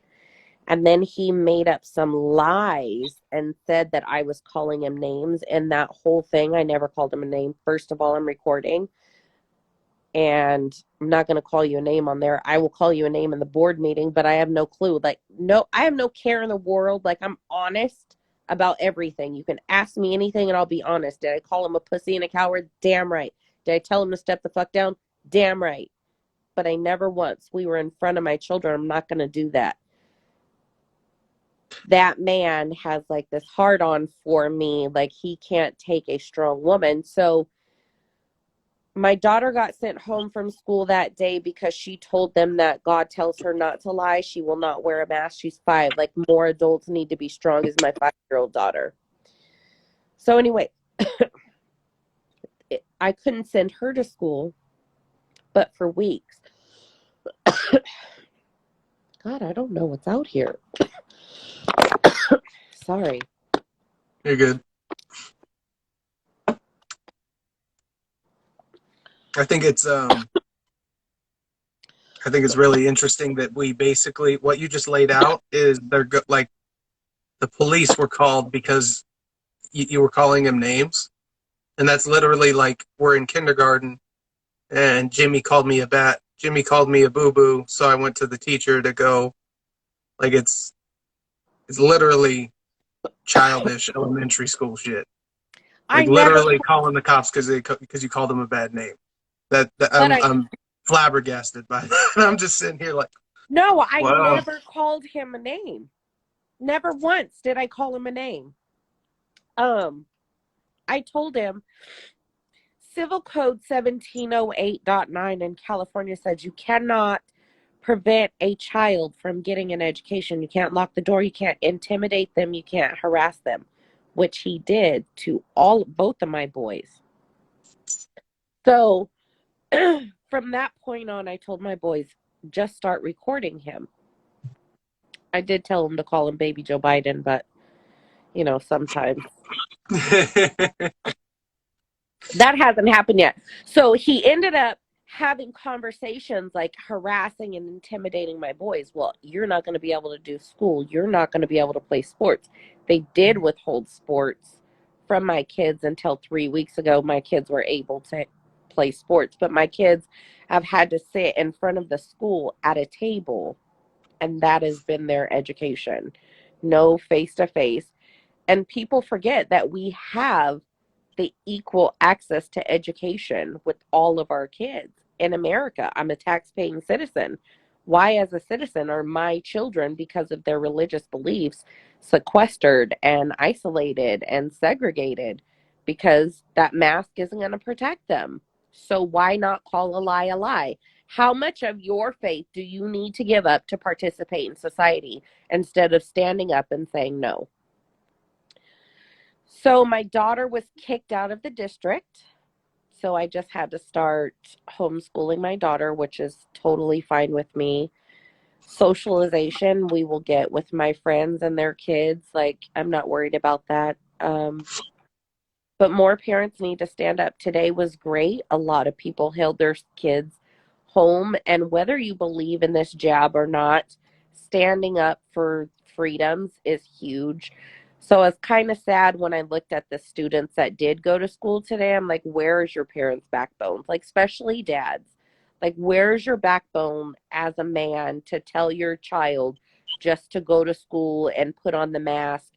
And then he made up some lies and said that I was calling him names. And that whole thing, I never called him a name. First of all, I'm recording. and I'm not going to call you a name on there. I will call you a name in the board meeting, but I have no clue. Like, no, I have no care in the world. Like, I'm honest about everything. You can ask me anything and I'll be honest. Did I call him a pussy and a coward? Damn right. Did I tell him to step the fuck down? Damn right. But I never once, we were in front of my children. I'm not going to do that. That man has like this hard on for me. Like, he can't take a strong woman. So my daughter got sent home from school that day because she told them that God tells her not to lie. She will not wear a mask. She's 5. Like, more adults need to be strong as my 5-year-old daughter. So anyway, I couldn't send her to school, but for weeks. God, I don't know what's out here. Sorry. You're good. I think it's really interesting that we basically, what you just laid out is like the police were called because you were calling him names, and that's literally like we're in kindergarten and Jimmy called me a bat, Jimmy called me a boo-boo, so I went to the teacher to go. Like, it's literally childish elementary school shit. Like, literally calling the cops because you called them a bad name. I'm flabbergasted by that. I'm just sitting here like, no, I wow. never called him a name. Never once did I call him a name. I told him Civil Code 1708.9 in California says you cannot prevent a child from getting an education. You can't lock the door. You can't intimidate them. You can't harass them, which he did to both of my boys. So from that point on, I told my boys, just start recording him. I did tell him to call him Baby Joe Biden, but, you know, sometimes. That hasn't happened yet. So he ended up having conversations like harassing and intimidating my boys. Well, you're not going to be able to do school. You're not going to be able to play sports. They did withhold sports from my kids until 3 weeks ago. My kids were able to play sports, but my kids have had to sit in front of the school at a table, and that has been their education. No face-to-face. And people forget that we have the equal access to education with all of our kids in America. I'm a tax-paying citizen. Why, as a citizen, are my children, because of their religious beliefs, sequestered and isolated and segregated? Because that mask isn't going to protect them. So why not call a lie a lie? How much of your faith do you need to give up to participate in society instead of standing up and saying no? So my daughter was kicked out of the district. So I just had to start homeschooling my daughter, which is totally fine with me. Socialization we will get with my friends and their kids. Like, I'm not worried about that. But more parents need to stand up. Today was great. A lot of people held their kids home. And whether you believe in this jab or not, standing up for freedoms is huge. So I was kind of sad when I looked at the students that did go to school today. I'm like, where is your parents' backbone? Like, especially dads. Like, where's your backbone as a man to tell your child just to go to school and put on the mask?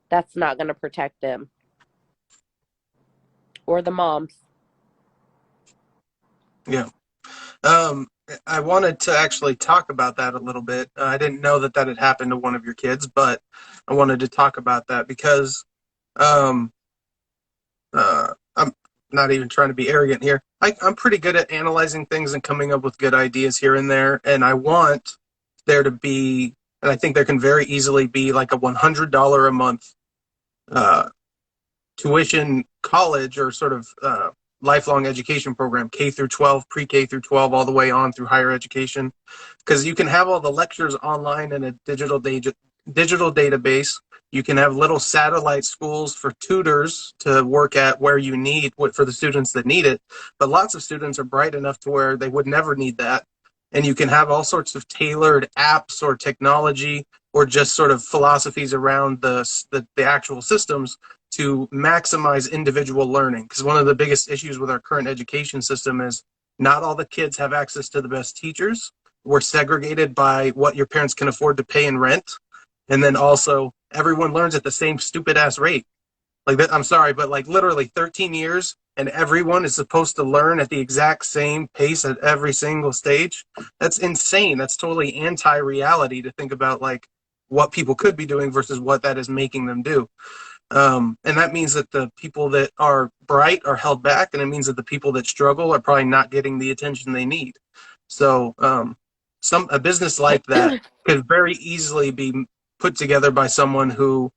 That's not going to protect them. Or the moms. Yeah. I wanted to actually talk about that a little bit. I didn't know that had happened to one of your kids, but I wanted to talk about that because I'm not even trying to be arrogant here. I'm pretty good at analyzing things and coming up with good ideas here and there, and I want there to be, and I think there can very easily be like a $100 a month tuition college or sort of lifelong education program, K through 12, pre-K through 12, all the way on through higher education, because you can have all the lectures online in a digital database. You can have little satellite schools for tutors to work at where you need for the students that need it. But lots of students are bright enough to where they would never need that. And you can have all sorts of tailored apps or technology or just sort of philosophies around the actual systems to maximize individual learning. Because one of the biggest issues with our current education system is Not all the kids have access to the best teachers. We're segregated by what your parents can afford to pay in rent. And then also, everyone learns at the same stupid ass rate. Like that, I'm sorry, but like literally 13 years and everyone is supposed to learn at the exact same pace at every single stage. That's insane. That's totally anti-reality to think about like what people could be doing versus what that is making them do. And that means that the people that are bright are held back, and it means that the people that struggle are probably not getting the attention they need. So, a business like that could very easily be put together by someone who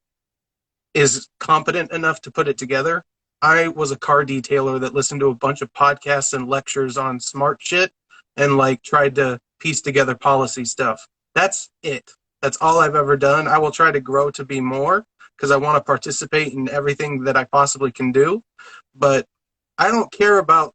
is competent enough to put it together. I was a car detailer that listened to a bunch of podcasts and lectures on smart shit and like tried to piece together policy stuff. That's it. That's all I've ever done. I will try to grow to be more because I want to participate in everything that I possibly can do. But I don't care about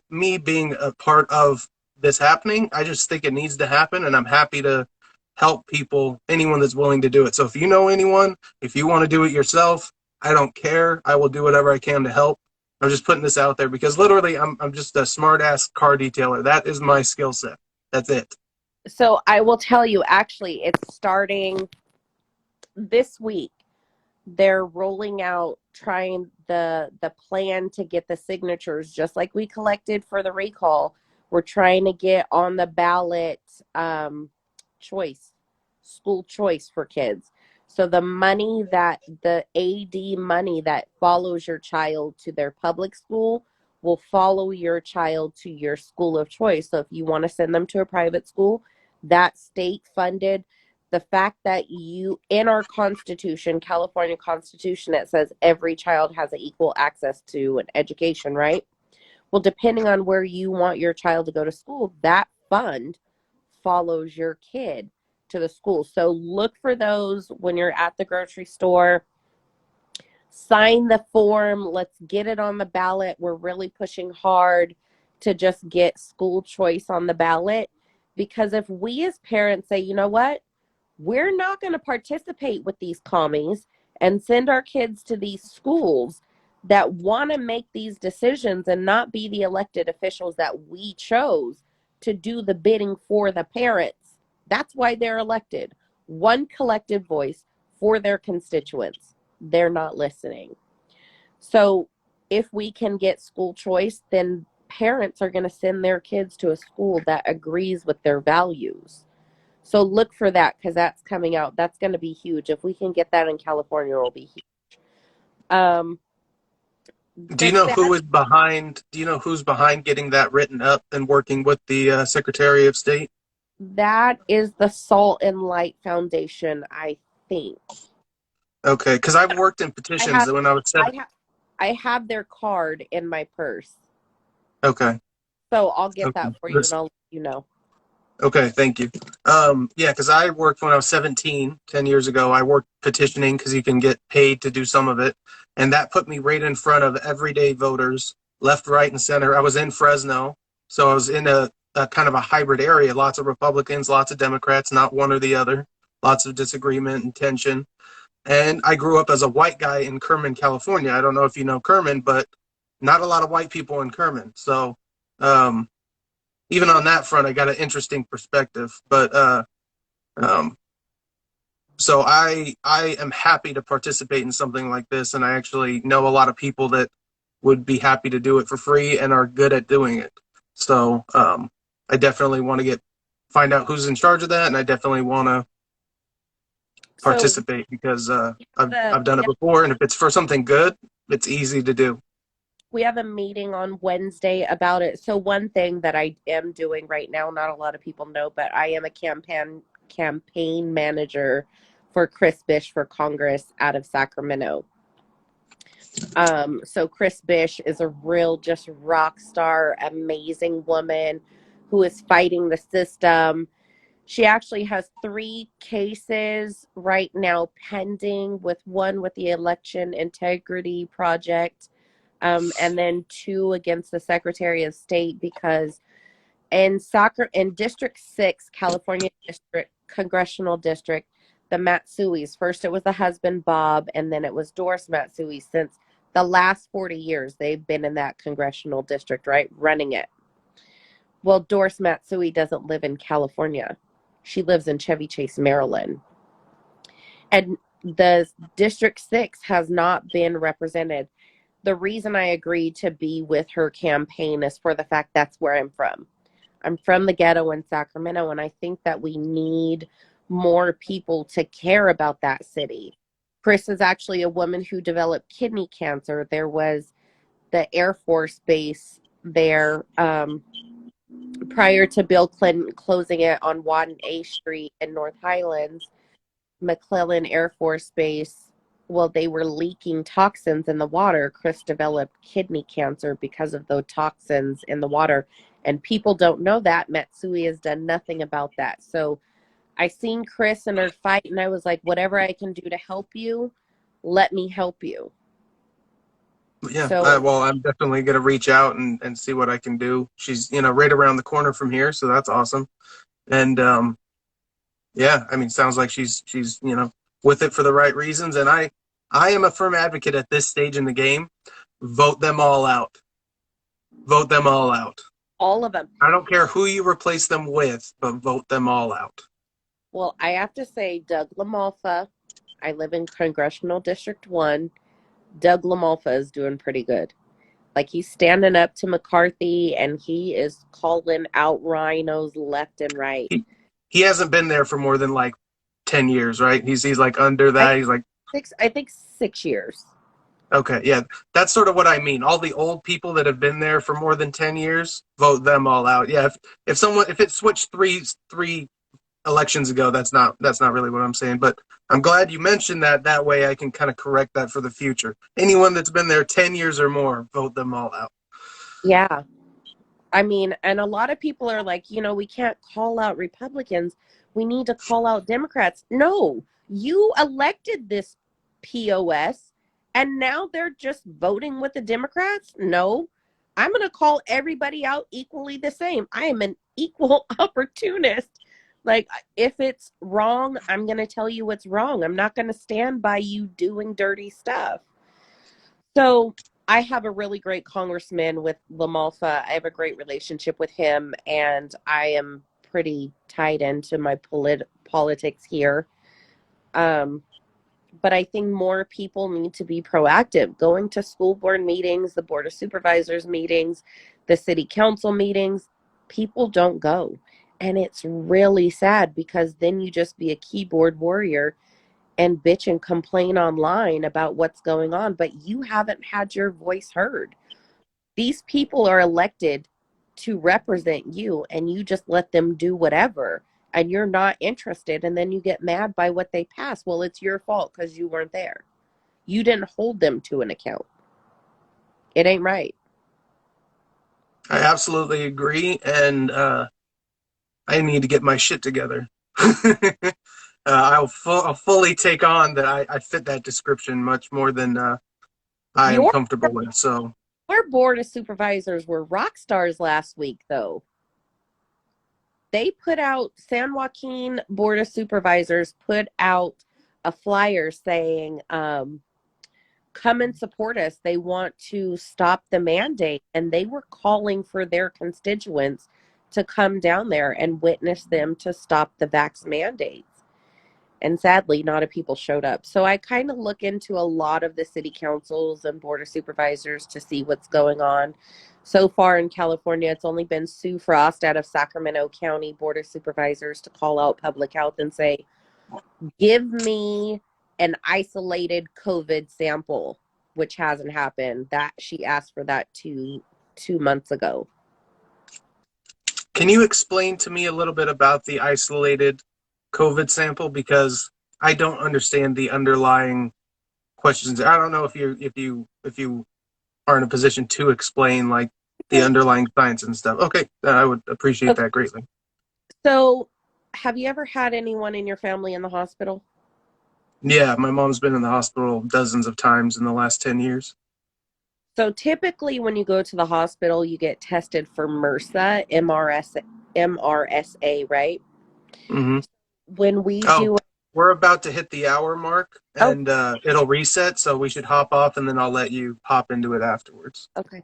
me being a part of this happening. I just think it needs to happen, and I'm happy to help people, anyone that's willing to do it. So if you know anyone, if you want to do it yourself, I don't care. I will do whatever I can to help. I'm just putting this out there because literally I'm just a smart ass car detailer. That is my skill set. That's it. So I will tell you, actually, it's starting this week. They're rolling out trying the plan to get the signatures just like we collected for the recall. We're trying to get on the ballot choice, school choice for kids. So the money that the AD money that follows your child to their public school will follow your child to your school of choice. So if you want to send them to a private school, that state funded, the fact that you, in our Constitution, California Constitution, it says every child has equal access to an education, right? Well, depending on where you want your child to go to school, that fund follows your kid to the school. So look for those when you're at the grocery store. Sign the form. Let's get it on the ballot. We're really pushing hard to just get school choice on the ballot. Because if we as parents say, you know what, we're not going to participate with these commies and send our kids to these schools that want to make these decisions and not be the elected officials that we chose to do the bidding for the parents. That's why they're elected. One collective voice for their constituents. They're not listening. So if we can get school choice, then parents are going to send their kids to a school that agrees with their values. So look for that because that's coming out. That's going to be huge. If we can get that in California, it'll be huge. Um, Do you the know sad, who is behind? Do you know who's behind getting that written up and working with the Secretary of State? that is the Salt and Light Foundation, I think. Okay, because I've worked in I petitions have, when I was I 7. have, I have their card in my purse, Okay. so I'll get Okay. that for you and I'll let you know. Okay, thank you. Yeah, because I worked when I was 17, 10 years ago. I worked petitioning because you can get paid to do some of it. And that put me right in front of everyday voters, left, right, and center. I was in Fresno, so I was in a kind of a hybrid area. Lots of Republicans, lots of Democrats, not one or the other. Lots of disagreement and tension. And I grew up as a white guy in Kerman, California. I don't know if you know Kerman, but not a lot of white people in Kerman. So, um, even on that front, I got an interesting perspective. But um, so I am happy to participate in something like this, and I actually know a lot of people that would be happy to do it for free and are good at doing it. So I definitely want to find out who's in charge of that, and I definitely want to So participate because I've done we it before, and if it's for something good, it's easy to do. have a meeting on Wednesday about it. So one thing that I am doing right now, not a lot of people know, but I am a campaign manager for Chris Bish for Congress out of Sacramento. So Chris Bish is a real just rock star, amazing woman who is fighting the system. She actually has 3 cases right now pending, with one with the Election Integrity Project, and then 2 against the Secretary of State because in District 6, California District, Congressional District, the Matsuis, first it was the husband Bob, and then it was Doris Matsui. Since the last 40 years, they've been in that congressional district, right, running it. Well, Doris Matsui doesn't live in California. She lives in Chevy Chase, Maryland. And the District 6 has not been represented. The reason I agreed to be with her campaign is for the fact that's where I'm from. I'm from the ghetto in Sacramento, and I think that we need more people to care about that city. Chris is actually a woman who developed kidney cancer. There was the Air Force base there prior to Bill Clinton closing it on Wadden A Street in North Highlands. McClellan Air Force Base, well, they were leaking toxins in the water. Chris developed kidney cancer because of those toxins in the water. And people don't know that. Matsui has done nothing about that. So I seen Chris and her fight, and I was like, whatever I can do to help you, let me help you. Yeah, So well, I'm definitely gonna reach out and see what I can do. She's, right around the corner from here, so that's awesome. And yeah, I mean, sounds like she's with it for the right reasons. And I am a firm advocate at this stage in the game. Vote them all out. Vote them all out. all of them. I don't care who you replace them with, but vote them all out. Well, I have to say, Doug LaMalfa, I live in Congressional District 1. Doug LaMalfa is doing pretty good. Like, he's standing up to McCarthy, and he is calling out rhinos left and right. He hasn't been there for more than like 10 years, right? He's like under that. He's like I think 6 years. Okay, yeah, that's sort of what I mean. All the old people that have been there for more than 10 years, vote them all out. Yeah, if it switched three elections ago, that's not really what I'm saying. But I'm glad you mentioned that. That way, I can kind of correct that for the future. Anyone that's been there 10 years or more, vote them all out. Yeah. I mean, and a lot of people are like, we can't call out Republicans. We need to call out Democrats. No, you elected this POS, and now they're just voting with the Democrats? No, I'm going to call everybody out equally the same. I am an equal opportunist. Like, if it's wrong, I'm going to tell you what's wrong. I'm not going to stand by you doing dirty stuff. So I have a really great congressman with LaMalfa. I have a great relationship with him, and I am pretty tied into my politics here. But I think more people need to be proactive, going to school board meetings, the board of supervisors meetings, the city council meetings. People don't go. And it's really sad, because then you just be a keyboard warrior and bitch and complain online about what's going on, but you haven't had your voice heard. These people are elected to represent you, and you just let them do whatever, and you're not interested, and then you get mad by what they pass. Well, it's your fault because you weren't there. You didn't hold them to an account. It ain't right. I absolutely agree, and I need to get my shit together. I'll fully take on that. I fit that description much more than I am Your comfortable with. So Our board of supervisors were rock stars last week, though. They put out, San Joaquin board of supervisors put out a flyer saying, come and support us. They want to stop the mandate. And they were calling for their constituents to come down there and witness them to stop the vax mandates. And sadly, not a people showed up. So I kind of look into a lot of the city councils and board of supervisors to see what's going on. So far in California, it's only been Sue Frost out of Sacramento County Board of Supervisors to call out public health and say, give me an isolated COVID sample, which hasn't happened. That she asked for that two months ago. can you explain to me a little bit about the isolated COVID sample, because I don't understand the underlying questions. I don't know if you are in a position to explain like the underlying science and stuff. Okay, I would appreciate that greatly. So, have you ever had anyone in your family in the hospital? Yeah, my mom's been in the hospital dozens of times in the last 10 years. So typically when you go to the hospital, you get tested for MRSA, MRSA, right? Mm-hmm. When we Oh, do... we're about to hit the hour mark, and it'll reset, so we should hop off, and then I'll let you hop into it afterwards. Okay.